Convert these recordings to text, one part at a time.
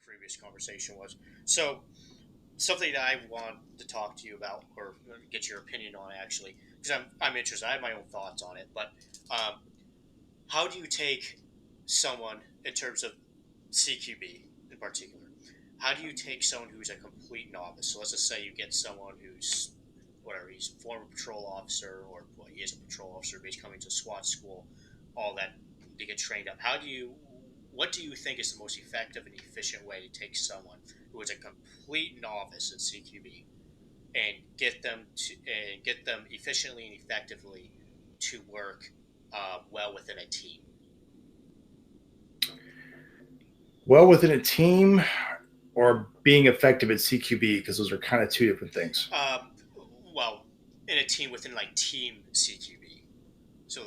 Previous conversation was. So something that I want to talk to you about or get your opinion on actually, because I'm interested. I have my own thoughts on it, but um, how do you take someone in terms of CQB in particular? How do you take someone who's a complete novice? So let's just say you get someone who's whatever he's a former patrol officer or well, he is a patrol officer, but he's coming to SWAT school, all that to get trained up. What do you think is the most effective and efficient way to take someone who is a complete novice in CQB and get them efficiently and effectively to work well within a team? Well within a team or being effective at CQB, because those are kind of two different things. Well, in a team within like Team CQB. So,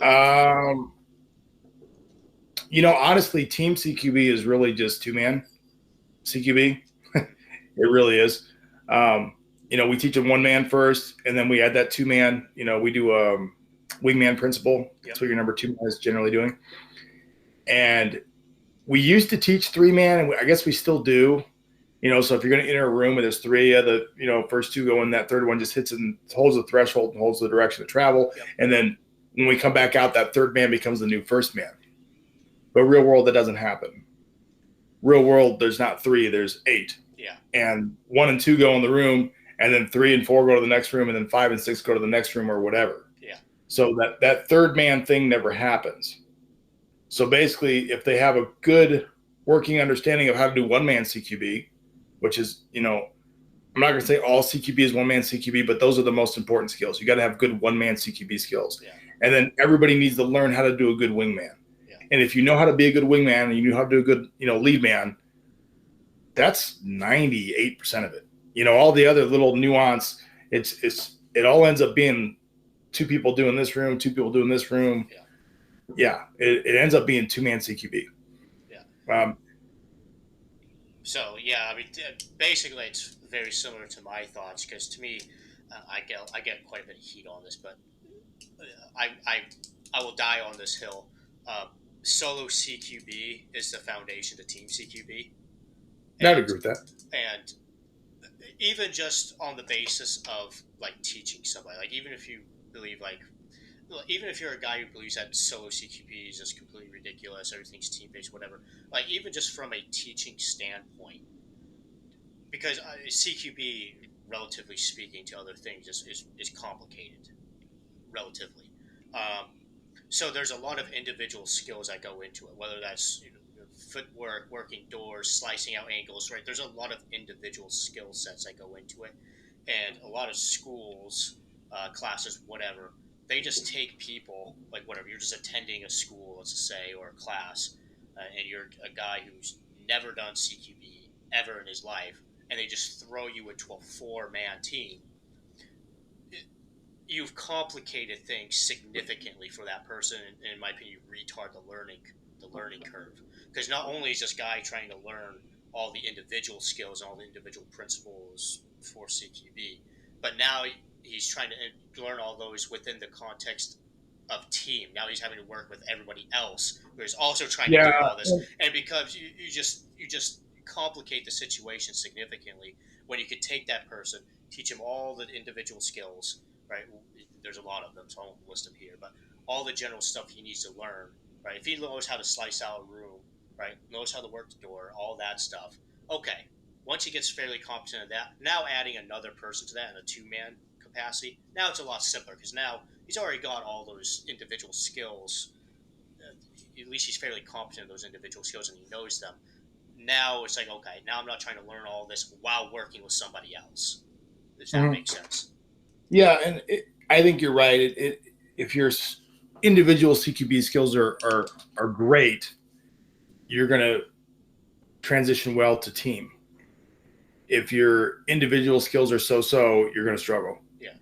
Honestly, Team CQB is really just two-man CQB. It really is. We teach them one man first, and then we add that two-man. We do wingman principle. That's what your number two man is generally doing. And we used to teach three-man, and I guess we still do. So if you're going to enter a room and there's three of the, first two go in, that third one just hits and holds the threshold and holds the direction of travel. Yep. And then when we come back out, that third man becomes the new first man. But real world, that doesn't happen. Real world, there's not three, there's 8. Yeah. And 1 and 2 go in the room, and then 3 and 4 go to the next room, and then 5 and 6 go to the next room or whatever. Yeah. So that third man thing never happens. So basically, if they have a good working understanding of how to do one-man CQB, which is, I'm not going to say all CQB is one-man CQB, but those are the most important skills. You got to have good one-man CQB skills. Yeah. And then everybody needs to learn how to do a good wingman. Yeah. And if you know how to be a good wingman and you know how to do a good, lead man, that's 98% of it. All the other little nuance, it all ends up being 2 people doing this room, 2 people doing this room. Yeah. Yeah. It ends up being two-man CQB. Yeah. So yeah, I mean, basically, it's very similar to my thoughts because to me, I get quite a bit of heat on this, but I will die on this hill. Solo CQB is the foundation to Team CQB. I'd agree with that. And even just on the basis of like teaching somebody, like even if you believe even if you're a guy who believes that solo CQB is just completely ridiculous, everything's team-based, whatever, like even just from a teaching standpoint, because CQB, relatively speaking to other things, is complicated, relatively. So there's a lot of individual skills that go into it, whether that's footwork, working doors, slicing out angles, right? There's a lot of individual skill sets that go into it. And a lot of schools, classes, whatever, they just take people, like whatever, you're just attending a school, let's just say, or a class, and you're a guy who's never done CQB ever in his life, and they just throw you into a 4-man team. You've complicated things significantly for that person, and in my opinion, you retard the learning curve. Because not only is this guy trying to learn all the individual skills and all the individual principles for CQB, but now he's trying to learn all those within the context of team. Now he's having to work with everybody else who is also trying to do all this, and because you just complicate the situation significantly when you could take that person, teach him all the individual skills. Right, there's a lot of them, so I won't list them here. But all the general stuff he needs to learn. Right, if he knows how to slice out a room, right, knows how to work the door, all that stuff. Okay, once he gets fairly competent at that, now adding another person to that in a 2-man capacity, now it's a lot simpler because now he's already got all those individual skills. At least he's fairly competent in those individual skills and he knows them. Now it's like, okay, now I'm not trying to learn all this while working with somebody else. If that makes sense. Yeah, and I think you're right. If your individual CQB skills are great, you're going to transition well to team. If your individual skills are so-so, you're going to struggle. Yeah.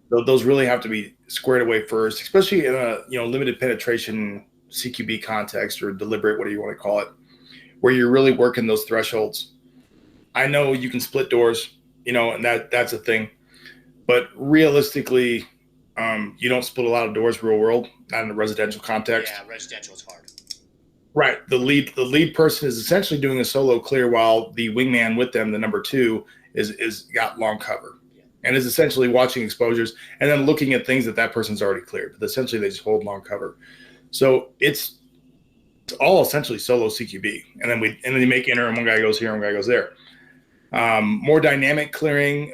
Those really have to be squared away first, especially in a limited penetration CQB context or deliberate, whatever you want to call it, where you're really working those thresholds. I know you can split doors, and that's a thing. But realistically, you don't split a lot of doors real world, not in a residential context. Yeah, residential is hard. Right. The lead person is essentially doing a solo clear while the wingman with them, the number two, is got long cover Yeah. and is essentially watching exposures and then looking at things that that person's already cleared. But essentially, they just hold long cover. So it's all essentially solo CQB, and then you make enter, and one guy goes here, and one guy goes there. More dynamic clearing.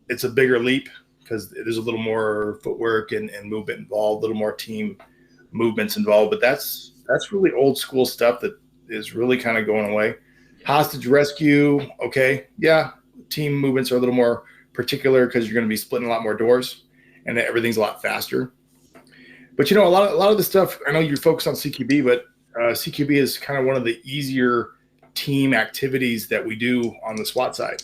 It's a bigger leap because there's a little more footwork and movement involved, a little more team movements involved. But that's really old school stuff that is really kind of going away. Yeah. Hostage rescue, okay, yeah. Team movements are a little more particular because you're going to be splitting a lot more doors, and everything's a lot faster. But a lot of the stuff. I know you're focused on CQB, but CQB is kind of one of the easier team activities that we do on the SWAT side.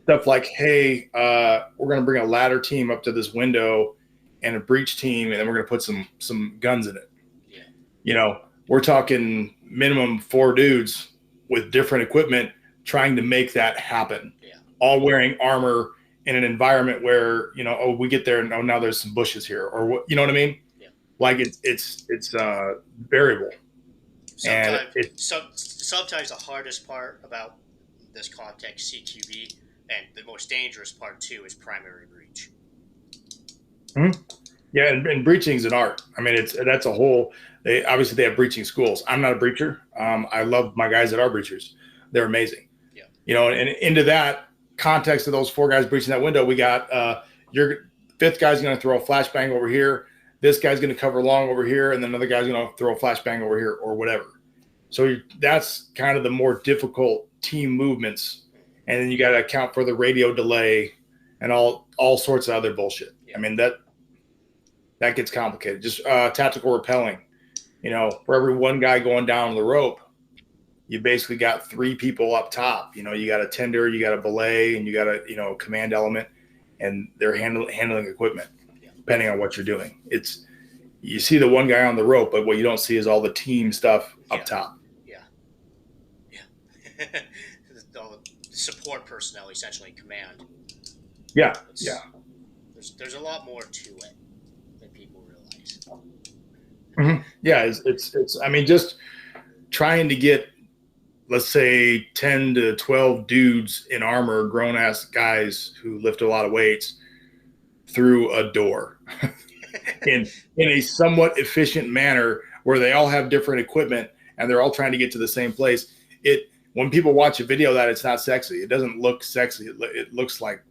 Stuff like, hey, we're going to bring a ladder team up to this window and a breach team, and then we're going to put some guns in it. Yeah. We're talking minimum 4 dudes with different equipment trying to make that happen. Yeah. All wearing armor in an environment where we get there and now there's some bushes here, or what, you know what I mean? Yeah. Like it's variable. Sometimes the hardest part about this context CQB, and the most dangerous part too, is primary breach. Mm-hmm. Yeah, and breaching is an art. I mean, that's a whole. They have breaching schools. I'm not a breacher. I love my guys that are breachers. They're amazing. Yeah. And into that context of those 4 guys breaching that window, we got your 5th guy's going to throw a flashbang over here. This guy's going to cover long over here, and then another guy's going to throw a flashbang over here, or whatever. So that's kind of the more difficult team movements, and then you got to account for the radio delay and all sorts of other bullshit. Yeah. I mean that gets complicated. Just tactical rappelling. For every one guy going down the rope, you basically got 3 people up top. You got a tender, you got a belay, and you got a command element, and they're handling equipment. Yeah. Depending on what you're doing. You see the one guy on the rope, but what you don't see is all the team stuff up top. Yeah. All the support personnel essentially in command. Yeah. There's a lot more to it than people realize. Mm-hmm. Yeah, it's. I mean, just trying to get, let's say, 10 to 12 dudes in armor, grown ass guys who lift a lot of weights, through a door in a somewhat efficient manner where they all have different equipment and they're all trying to get to the same place. When people watch a video of that, it's not sexy. It doesn't look sexy. It looks like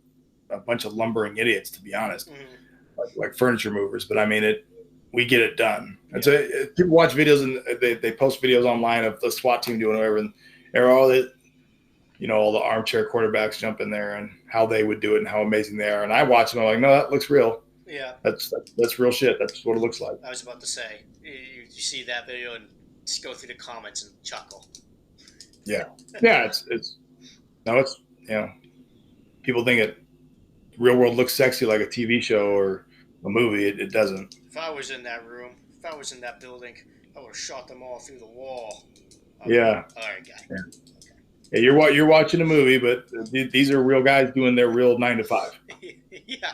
a bunch of lumbering idiots, to be honest, like furniture movers. But I mean, we get it done. And so people watch videos and they post videos online of the SWAT team doing whatever, and they're all the armchair quarterbacks jump in there and how they would do it and how amazing they are. And I watch them, I'm like, no, that looks real. Yeah, that's real shit. That's what it looks like. I was about to say, you see that video and just go through the comments and chuckle. Yeah, people think real world looks sexy like a TV show or a movie. It doesn't. If I was in that room, if I was in that building, I would have shot them all through the wall. Yeah. All right, guy. Yeah. Yeah, you're watching a movie, but these are real guys doing their real 9 to 5. Yeah.